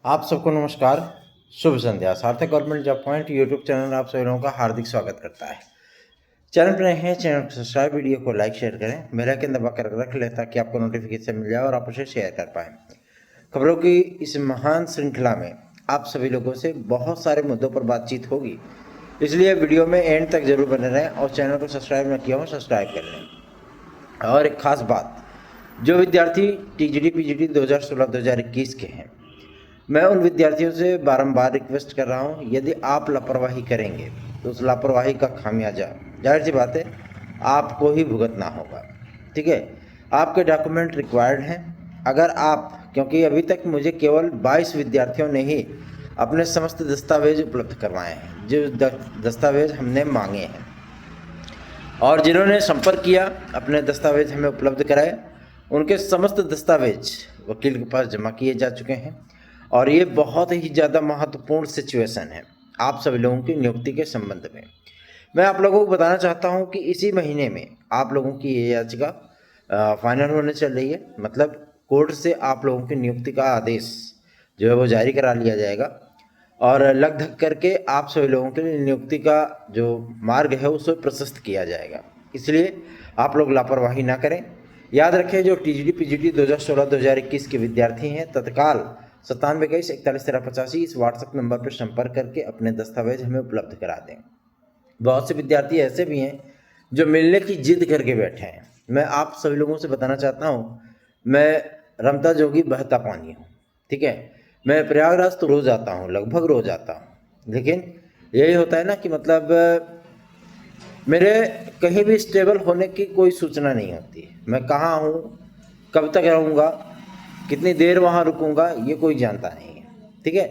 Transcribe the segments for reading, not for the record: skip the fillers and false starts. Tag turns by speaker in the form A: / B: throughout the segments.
A: आप सबको नमस्कार, शुभ संध्या। सार्थक government job point YouTube channel आप सभी लोगों का हार्दिक स्वागत करता है। चैनल पर नए हैं, चैनल को सब्सक्राइब, वीडियो को लाइक शेयर करें, बेल आइकन दबा कर रख लें ताकि आपको नोटिफिकेशन मिल जाए और आप उसे शेयर कर पाएँ। खबरों की इस महान श्रृंखला में आप सभी लोगों से बहुत सारे मुद्दों पर बातचीत होगी, इसलिए वीडियो में एंड तक जरूर बने रहें और चैनल को सब्सक्राइब न किया हो सब्सक्राइब कर लें। और एक खास बात, जो विद्यार्थी टीजीटी पीजीटी 2016-2021 के हैं, मैं उन विद्यार्थियों से बारंबार रिक्वेस्ट कर रहा हूं, यदि आप लापरवाही करेंगे तो उस लापरवाही का खामियाजा जाहिर सी बात है आपको ही भुगतना होगा। ठीक है, आपके डॉक्यूमेंट रिक्वायर्ड हैं। अगर आप, क्योंकि अभी तक मुझे केवल 22 विद्यार्थियों ने ही अपने समस्त दस्तावेज उपलब्ध करवाए हैं, जो दस्तावेज हमने मांगे हैं, और जिन्होंने संपर्क किया अपने दस्तावेज हमें उपलब्ध कराए, उनके समस्त दस्तावेज वकील के पास जमा किए जा चुके हैं। और ये बहुत ही ज़्यादा महत्वपूर्ण सिचुएशन है आप सभी लोगों की नियुक्ति के संबंध में। मैं आप लोगों को बताना चाहता हूं कि इसी महीने में आप लोगों की ये याचिका फाइनल होने चल रही है। मतलब कोर्ट से आप लोगों की नियुक्ति का आदेश जो है वो जारी करा लिया जाएगा और लग धक करके आप सभी लोगों के लिए नियुक्ति का जो मार्ग है उसे प्रशस्त किया जाएगा। इसलिए आप लोग लापरवाही ना करें। याद रखें, जो टीजीटी पीजीटी 2016-2021 के विद्यार्थी हैं, तत्काल 9721411385 इस व्हाट्सएप नंबर पर संपर्क करके अपने दस्तावेज हमें उपलब्ध करा दें। बहुत से विद्यार्थी ऐसे भी हैं जो मिलने की जिद करके बैठे हैं। मैं आप सभी लोगों से बताना चाहता हूँ, मैं रमता जोगी बहता पानी हूँ। ठीक है, मैं प्रयागराज तो रोज़ आता हूँ, लगभग रोज़ आता हूँ, लेकिन यही होता है ना कि मतलब मेरे कहीं भी स्टेबल होने की कोई सूचना नहीं होती। मैं कहाँ हूँ, कब तक रहूँगा, कितनी देर वहाँ रुकूंगा, ये कोई जानता नहीं है। ठीक है,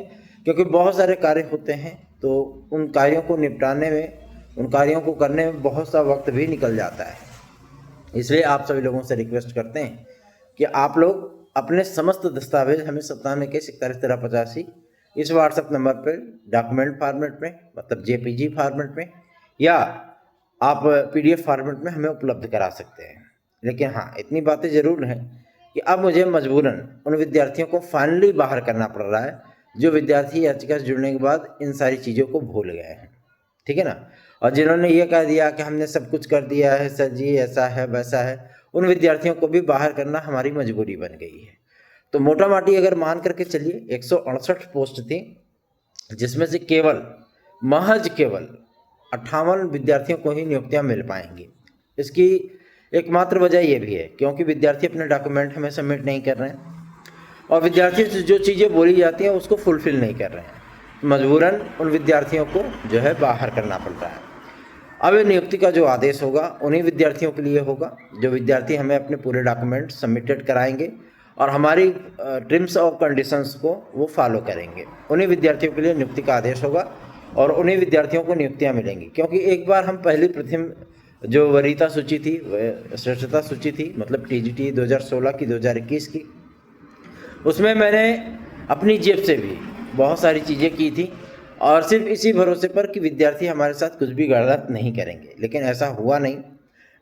A: क्योंकि बहुत सारे कार्य होते हैं, तो उन कार्यों को निपटाने में, उन कार्यों को करने में बहुत सा वक्त भी निकल जाता है। इसलिए आप सभी लोगों से रिक्वेस्ट करते हैं कि आप लोग अपने समस्त दस्तावेज हमें 9721411385 इस व्हाट्सएप नंबर पर डॉक्यूमेंट फॉर्मेट में, मतलब जेपीजी फॉर्मेट में, या आप पीडीएफ फॉर्मेट में हमें उपलब्ध करा सकते हैं। लेकिन हाँ, इतनी बातें ज़रूर हैं कि अब मुझे मजबूरन उन विद्यार्थियों को फाइनली बाहर करना पड़ रहा है जो विद्यार्थी याचिका से जुड़ने के बाद इन सारी चीज़ों को भूल गए हैं। ठीक है ना, और जिन्होंने ये कह दिया कि हमने सब कुछ कर दिया है सर जी, ऐसा है वैसा है, उन विद्यार्थियों को भी बाहर करना हमारी मजबूरी बन गई है। तो मोटा माटी अगर मान करके चलिए 168 पोस्ट थी, जिसमें से महज केवल 58 विद्यार्थियों को ही नियुक्तियां मिल पाएंगी। इसकी एकमात्र वजह यह भी है क्योंकि विद्यार्थी अपने डॉक्यूमेंट हमें सबमिट नहीं कर रहे हैं और विद्यार्थियों से जो चीज़ें बोली जाती हैं उसको फुलफिल नहीं कर रहे हैं। मजबूरन उन विद्यार्थियों को जो है बाहर करना पड़ रहा है। अब ये नियुक्ति का जो आदेश होगा उन्हीं विद्यार्थियों के लिए होगा जो विद्यार्थी हमें अपने पूरे डॉक्यूमेंट सबमिटेड कराएंगे और हमारी टर्म्स और कंडीशंस को वो फॉलो करेंगे। उन्हीं विद्यार्थियों के लिए नियुक्ति का आदेश होगा और उन्हीं विद्यार्थियों को नियुक्तियां मिलेंगी। क्योंकि एक बार हम पहली प्रथम जो वरीयता सूची थी, श्रेष्ठता सूची थी, मतलब टीजीटी 2016 की 2021 की, उसमें मैंने अपनी जेब से भी बहुत सारी चीज़ें की थी और सिर्फ इसी भरोसे पर कि विद्यार्थी हमारे साथ कुछ भी गलत नहीं करेंगे। लेकिन ऐसा हुआ नहीं।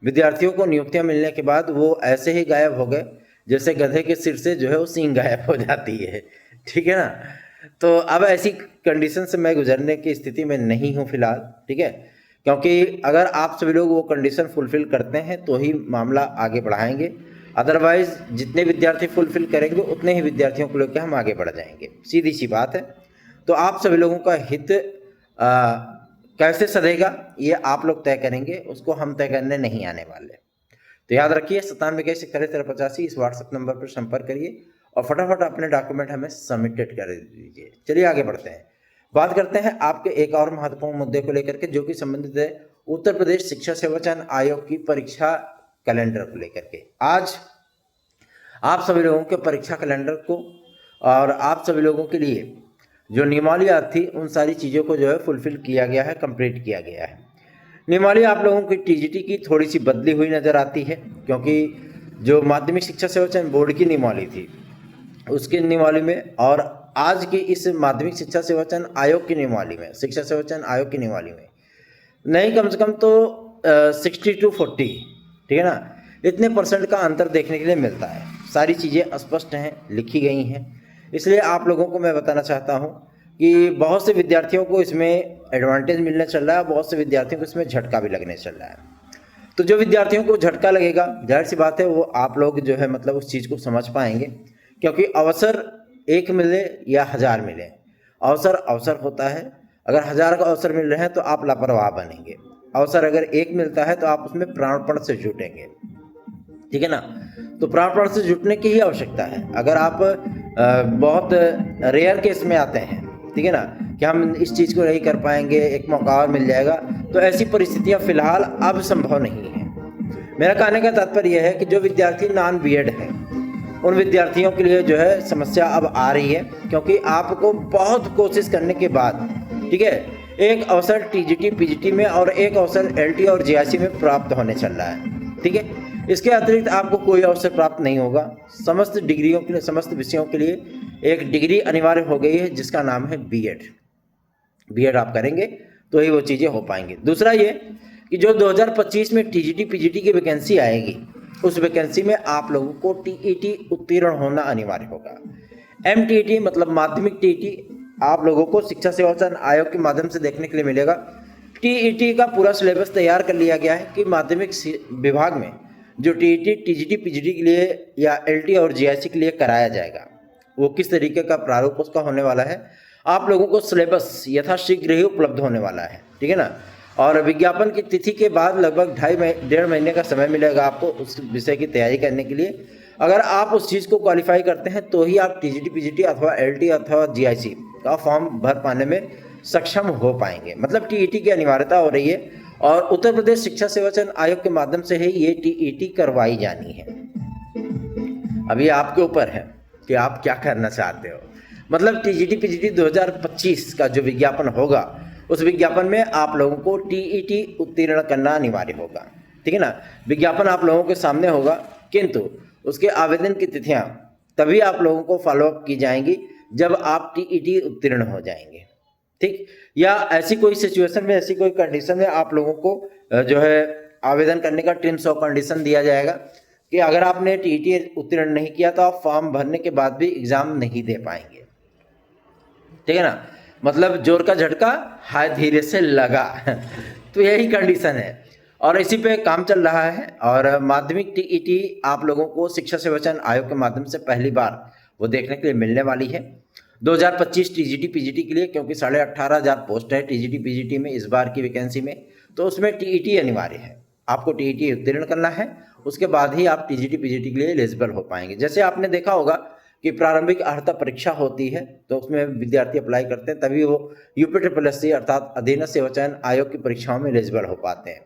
A: विद्यार्थियों को नियुक्तियां मिलने के बाद वो ऐसे ही गायब हो गए जैसे गधे के सिर से जो है वो सींग गायब हो जाती है। ठीक है ना, तो अब ऐसी कंडीशन से मैं गुजरने की स्थिति में नहीं हूँ फिलहाल। ठीक है, क्योंकि अगर आप सभी लोग वो कंडीशन फुलफिल करते हैं तो ही मामला आगे बढ़ाएंगे, अदरवाइज जितने विद्यार्थी फुलफिल करेंगे उतने ही विद्यार्थियों को लेकर हम आगे बढ़ जाएंगे। सीधी सी बात है। तो आप सभी लोगों का हित कैसे सधेगा ये आप लोग तय करेंगे, उसको हम तय करने नहीं आने वाले। तो याद रखिए 9721411385 इस व्हाट्सएप नंबर पर संपर्क करिए और फटाफट अपने डॉक्यूमेंट हमें सबमिटेड कर दीजिए। चलिए आगे बढ़ते हैं, बात करते हैं आपके एक और महत्वपूर्ण मुद्दे को लेकर के, जो कि संबंधित है उत्तर प्रदेश शिक्षा सेवा चयन आयोग की परीक्षा कैलेंडर को लेकर के। आज आप सभी लोगों के परीक्षा कैलेंडर को और आप सभी लोगों के लिए जो नियमावली थी उन सारी चीज़ों को जो है फुलफिल किया गया है, कंप्लीट किया गया है। नियमावली आप लोगों की टीजीटी की थोड़ी सी बदली हुई नज़र आती है, क्योंकि जो माध्यमिक शिक्षा सेवा चयन बोर्ड की नियमावली थी उसकी नियमावली में और आज की इस माध्यमिक शिक्षा सेवा चयन आयोग की नियमावली में, शिक्षा सेवा चयन आयोग की नियमावली में नहीं कम से कम तो 60 to 40, ठीक है ना, इतने % का अंतर देखने के लिए मिलता है। सारी चीज़ें स्पष्ट हैं, लिखी गई हैं। इसलिए आप लोगों को मैं बताना चाहता हूँ कि बहुत से विद्यार्थियों को इसमें एडवांटेज मिलने चल रहा है, बहुत से विद्यार्थियों को इसमें झटका भी लगने चल रहा है। तो जो विद्यार्थियों को झटका लगेगा, जाहिर सी बात है वो आप लोग जो है मतलब उस चीज़ को समझ पाएंगे, क्योंकि अवसर एक मिले या 1000 मिले, अवसर अवसर होता है। अगर 1000 का अवसर मिल रहे हैं तो आप लापरवाह बनेंगे, अवसर अगर एक मिलता है तो आप उसमें प्राणपण से जुटेंगे, ठीक है ना। तो प्राणपण से जुटने की ही आवश्यकता है। अगर आप बहुत रेयर केस में आते हैं, ठीक है ना, कि हम इस चीज़ को नहीं कर पाएंगे, एक मौका और मिल जाएगा, तो ऐसी परिस्थितियां फिलहाल अब संभव नहीं है। मेरा कहने का तात्पर्य यह है कि जो विद्यार्थी नॉन बीएड है उन विद्यार्थियों के लिए जो है समस्या अब आ रही है, क्योंकि आपको बहुत कोशिश करने के बाद, ठीक है, एक अवसर टीजीटी पीजीटी में और एक अवसर एलटी और जीआईसी में प्राप्त होने चल रहा है, ठीक है। इसके अतिरिक्त आपको कोई अवसर प्राप्त नहीं होगा। समस्त डिग्रियों के लिए, समस्त विषयों के लिए एक डिग्री अनिवार्य हो गई है जिसका नाम है बीएड। बीएड आप करेंगे तो ही वो चीज़ें हो पाएंगी। दूसरा ये कि जो 2025 में टीजीटी पीजीटी की वैकेंसी आएगी, उस वैकेंसी में आप लोगों को टीईटी उत्तीर्ण होना अनिवार्य होगा। एमटीईटी मतलब माध्यमिक टीईटी आप लोगों को शिक्षा सेवा चयन आयोग के माध्यम से देखने के लिए मिलेगा। टीईटी का पूरा सिलेबस तैयार कर लिया गया है कि माध्यमिक विभाग में जो टीईटी टीजीटी पीजीटी के लिए या एलटी और जीआईसी के लिए कराया जाएगा, वो किस तरीके का प्रारूप उसका होने वाला है, आप लोगों को सिलेबस यथाशीघ्र ही उपलब्ध होने वाला है, ठीक है ना। और विज्ञापन की तिथि के बाद लगभग 2.5-1.5 महीने का समय मिलेगा आपको उस विषय की तैयारी करने के लिए। अगर आप उस चीज़ को क्वालिफाई करते हैं तो ही आप टीजीटी पीजीटी अथवा एलटी अथवा जीआईसी का फॉर्म भर पाने में सक्षम हो पाएंगे। मतलब टीईटी की अनिवार्यता हो रही है और उत्तर प्रदेश शिक्षा सेवा चयन आयोग के माध्यम से ही ये टीईटी करवाई जानी है। अभी आपके ऊपर है कि आप क्या करना चाहते हो। मतलब टीजीटी पीजीटी 2025 का जो विज्ञापन होगा, उस विज्ञापन में आप लोगों को टीईटी उत्तीर्ण करना अनिवार्य होगा, ठीक है ना। विज्ञापन आप लोगों के सामने होगा, किंतु उसके आवेदन की तिथियां तभी आप लोगों को फॉलोअप की जाएंगी जब आप टीईटी उत्तीर्ण हो जाएंगे, ठीक। या ऐसी कोई सिचुएशन में, ऐसी कोई कंडीशन में आप लोगों को जो है आवेदन करने का टर्म्स ऑफ कंडीशन दिया जाएगा कि अगर आपने टीईटी उत्तीर्ण नहीं किया तो आप फॉर्म भरने के बाद भी एग्जाम नहीं दे पाएंगे, ठीक है ना। मतलब जोर का झटका हाय धीरे से लगा तो यही कंडीशन है और इसी पे काम चल रहा है। और माध्यमिक टीईटी आप लोगों को शिक्षा सेवा चयन आयोग के माध्यम से पहली बार वो देखने के लिए मिलने वाली है 2025 टीजीटी पीजीटी के लिए, क्योंकि 18,500 पोस्ट है टीजीटी पीजीटी में इस बार की वैकेंसी में, तो उसमें टीईटी अनिवार्य है। आपको टीईटी उत्तीर्ण करना है, उसके बाद ही आप टीजीटी पीजीटी के लिए एलिजिबल हो पाएंगे। जैसे आपने देखा होगा कि प्रारंभिक अर्हता परीक्षा होती है तो उसमें विद्यार्थी अप्लाई करते हैं, तभी वो यूपीएससी अर्थात अधीनस्थ सेवा चयन आयोग की परीक्षाओं में एलिजिबल हो पाते हैं।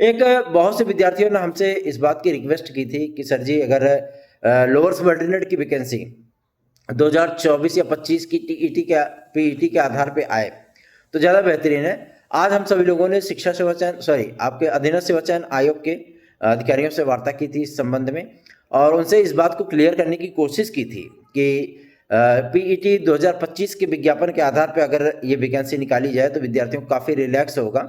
A: एक बहुत से विद्यार्थियों ने हमसे इस बात की रिक्वेस्ट की थी कि सर जी अगर लोअर सबऑर्डिनेट की वैकेंसी 2024 या 25 की पीईटी के आधार पे आए तो ज़्यादा बेहतरीन है। आज हम सभी लोगों ने शिक्षा सेवा चयन आपके अधीनस्थ सेवा चयन आयोग के अधिकारियों से वार्ता की थी इस संबंध में और उनसे इस बात को क्लियर करने की कोशिश की थी कि पीईटी 2025 के विज्ञापन के आधार पर अगर ये वैकेंसी निकाली जाए तो विद्यार्थियों को काफ़ी रिलैक्स होगा।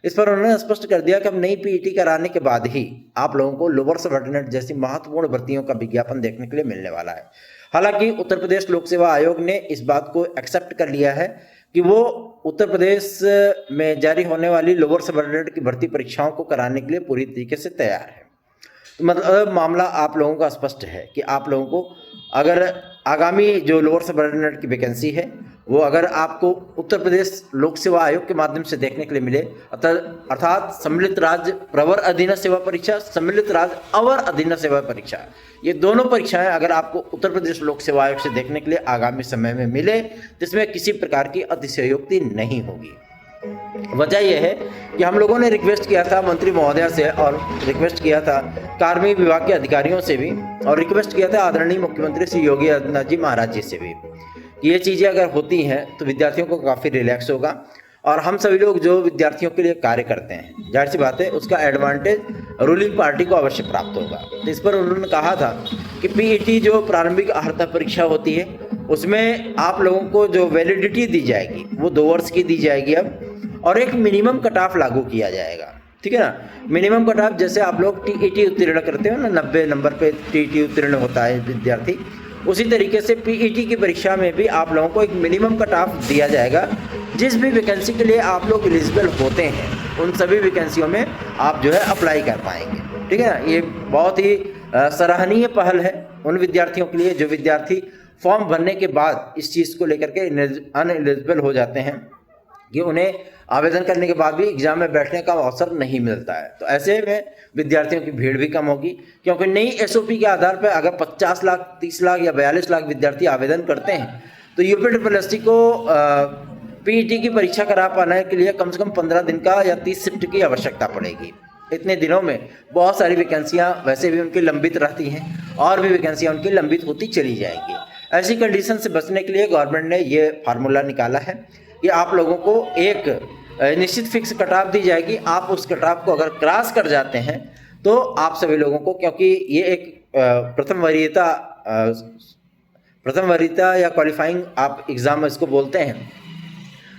A: इस पर उन्होंने स्पष्ट कर दिया कि अब नई पीईटी कराने के बाद ही आप लोगों को लोअर सबऑर्डिनेट जैसी महत्वपूर्ण भर्तियों का विज्ञापन देखने के लिए मिलने वाला है। हालांकि उत्तर प्रदेश लोक सेवा आयोग ने इस बात को एक्सेप्ट कर लिया है कि वो उत्तर प्रदेश में जारी होने वाली लोअर सबऑर्डिनेट की भर्ती परीक्षाओं को कराने के लिए पूरी तरीके से तैयार है। तो मतलब मामला आप लोगों का स्पष्ट है कि आप लोगों को अगर आगामी जो लोअर सबऑर्डिनेट की वैकेंसी है वो अगर आपको उत्तर प्रदेश लोक सेवा आयोग के माध्यम से देखने के लिए मिले, अर्थात सम्मिलित राज्य प्रवर अधीनस्थ सेवा परीक्षा, सम्मिलित राज्य अवर अधीनस्थ सेवा परीक्षा, ये दोनों परीक्षाएं अगर आपको उत्तर प्रदेश लोक सेवा आयोग से देखने के लिए आगामी समय में मिले जिसमें किसी प्रकार की अतिशयोक्ति नहीं होगी। वजह यह है कि हम लोगों ने रिक्वेस्ट किया था मंत्री महोदया से और रिक्वेस्ट किया था कार्मिक विभाग के अधिकारियों से भी और रिक्वेस्ट किया था आदरणीय मुख्यमंत्री श्री योगी आदित्यनाथ जी महाराज जी से भी कि ये चीज़ें अगर होती हैं तो विद्यार्थियों को काफ़ी रिलैक्स होगा और हम सभी लोग जो विद्यार्थियों के लिए कार्य करते हैं जाहिर सी बात है उसका एडवांटेज रूलिंग पार्टी को अवश्य प्राप्त होगा। तो इस पर उन्होंने कहा था कि पीईटी जो प्रारंभिक अर्हता परीक्षा होती है उसमें आप लोगों को जो वैलिडिटी दी जाएगी वो 2 वर्ष की दी जाएगी अब और एक मिनिमम कट ऑफ लागू किया जाएगा, ठीक है ना। मिनिमम कट ऑफ जैसे आप लोग टीईटी उत्तीर्ण करते हो ना 90 नंबर पे टीईटी उत्तीर्ण होता है विद्यार्थी, उसी तरीके से पीईटी की परीक्षा में भी आप लोगों को एक मिनिमम कट ऑफ दिया जाएगा। जिस भी वैकेंसी के लिए आप लोग एलिजिबल होते हैं उन सभी वैकेंसियों में आप जो है अप्लाई कर पाएंगे। ठीक है ना, ये बहुत ही सराहनीय पहल है उन विद्यार्थियों के लिए जो विद्यार्थी फॉर्म भरने के बाद इस चीज़ को लेकर के अनएलिजिबल हो जाते हैं कि उन्हें आवेदन करने के बाद भी एग्जाम में बैठने का अवसर नहीं मिलता है। तो ऐसे में विद्यार्थियों की भीड़ भी कम होगी, क्योंकि नई एसओपी के आधार पर अगर 50 लाख, 30 लाख या 42 लाख विद्यार्थी आवेदन करते हैं तो यूपीएससी को पीईटी की परीक्षा करा पाने के लिए कम से कम 15 दिन का या 30 शिफ्ट की आवश्यकता पड़ेगी। इतने दिनों में बहुत सारी वैकेंसियाँ वैसे भी उनकी लंबित रहती हैं और भी वैकेंसियाँ उनकी लंबित होती चली जाएंगी। ऐसी कंडीशन से बचने के लिए गवर्नमेंट ने ये फार्मूला निकाला है कि आप लोगों को एक निश्चित फिक्स कट ऑफ दी जाएगी। आप उस कट ऑफ को अगर क्रॉस कर जाते हैं तो आप सभी लोगों को, क्योंकि ये एक प्रथम वरीयता या क्वालिफाइंग आप एग्ज़ाम इसको बोलते हैं,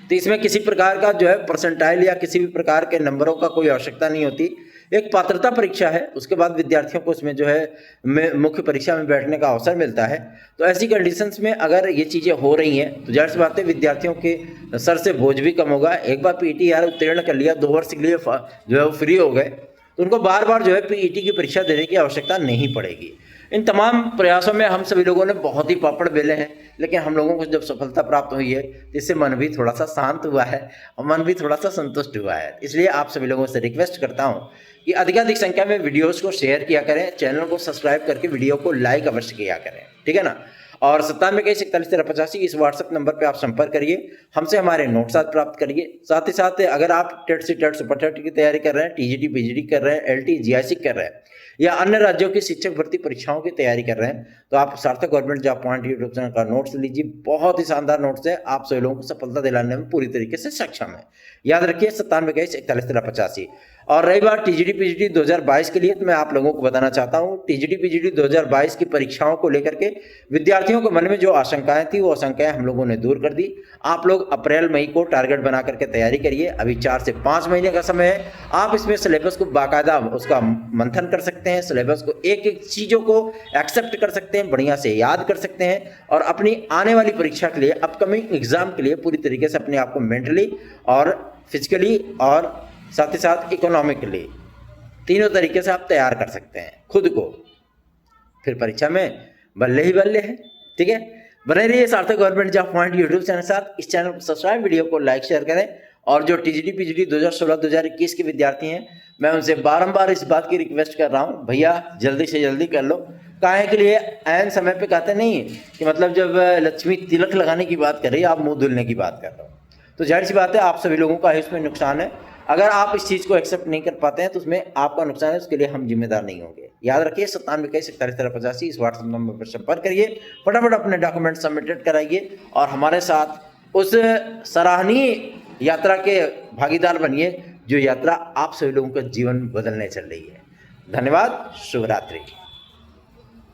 A: तो इसमें किसी प्रकार का जो है परसेंटाइल या किसी भी प्रकार के नंबरों का कोई आवश्यकता नहीं होती। एक पात्रता परीक्षा है, उसके बाद विद्यार्थियों को इसमें जो है मुख्य परीक्षा में बैठने का अवसर मिलता है। तो ऐसी कंडीशंस में अगर ये चीज़ें हो रही हैं तो जाहिर सी बात है विद्यार्थियों के सर से बोझ भी कम होगा। एक बार पीईटी यार उत्तीर्ण कर लिया, 2 वर्ष के लिए जो है वो फ्री हो गए, तो उनको बार बार जो है पीईटी की परीक्षा देने की आवश्यकता नहीं पड़ेगी। इन तमाम प्रयासों में हम सभी लोगों ने बहुत ही पापड़ बेले हैं, लेकिन हम लोगों को जब सफलता प्राप्त हुई है तो इससे मन भी थोड़ा सा शांत हुआ है और मन भी थोड़ा सा संतुष्ट हुआ है। इसलिए आप सभी लोगों से रिक्वेस्ट करता हूँ कि अधिकाधिक संख्या में वीडियोस को शेयर किया करें, चैनल को सब्सक्राइब करके वीडियो को लाइक अवश्य किया करें। ठीक है ना, और 9721411385 इस व्हाट्सएप नंबर पे आप संपर्क करिए, हमसे हमारे नोट्स प्राप्त करिए। साथ ही साथ अगर आप TET C TET super TET की तैयारी कर रहे हैं, टीजीटी पीजीडी कर रहे हैं, एलटी जीआईसी कर रहे हैं या अन्य राज्यों की शिक्षक भर्ती परीक्षाओं की तैयारी कर रहे हैं, तो आप सार्थक government job point YouTube channel का नोट्स लीजिए। बहुत ही शानदार नोट्स है, आप सभी लोगों को सफलता दिलाने में पूरी तरीके से सक्षम है। याद रखिए 9721411385। और रही बात टीजीटी पीजीटी 2022 के लिए, तो मैं आप लोगों को बताना चाहता हूं टीजीटी पीजीटी 2022 की परीक्षाओं को लेकर के विद्यार्थियों के मन में जो आशंकाएं थी वो आशंकाएं हम लोगों ने दूर कर दी। आप लोग अप्रैल मई को टारगेट बना करके तैयारी करिए। अभी 4 से 5 महीने का समय है। आप इसमें सिलेबस को बाकायदा उसका मंथन कर सकते हैं, सिलेबस को एक एक चीज़ों को एक्सेप्ट कर सकते हैं, बढ़िया से याद कर सकते हैं और अपनी आने वाली परीक्षा के लिए, अपकमिंग एग्जाम के लिए पूरी तरीके से अपने आप को मेंटली और फिजिकली और साथ ही साथ इकोनॉमिकली तीनों तरीके से आप तैयार कर सकते हैं खुद को। फिर परीक्षा में बल्ले ही बल्ले है। ठीक है, बने रहिए सार्थक government job point YouTube channel के साथ। इस चैनल को सब्सक्राइब, वीडियो को लाइक शेयर करें। और जो टीजीटी पीजीटी 2016-2021 के विद्यार्थी हैं, मैं उनसे बारंबार इस बात की रिक्वेस्ट कर रहा हूँ, भैया जल्दी से जल्दी कर लो। काहे के लिए ऐन समय पे कहते नहीं कि मतलब जब लक्ष्मी तिलक लगाने की बात कर रही है, आप मुँह धुलने की बात कर रहे हो, तो जाहिर सी बात है आप सभी लोगों का इसमें नुकसान है। अगर आप इस चीज़ को एक्सेप्ट नहीं कर पाते हैं तो उसमें आपका नुकसान है, उसके लिए हम जिम्मेदार नहीं होंगे। याद रखिए 9721411385 इस व्हाट्सएप नंबर पर संपर्क करिए, फटाफट अपने डॉक्यूमेंट सबमिटेड कराइए और हमारे साथ उस सराहनीय यात्रा के भागीदार बनिए जो यात्रा आप सभी लोगों का जीवन बदलने चल रही है। धन्यवाद, शुभ रात्रि।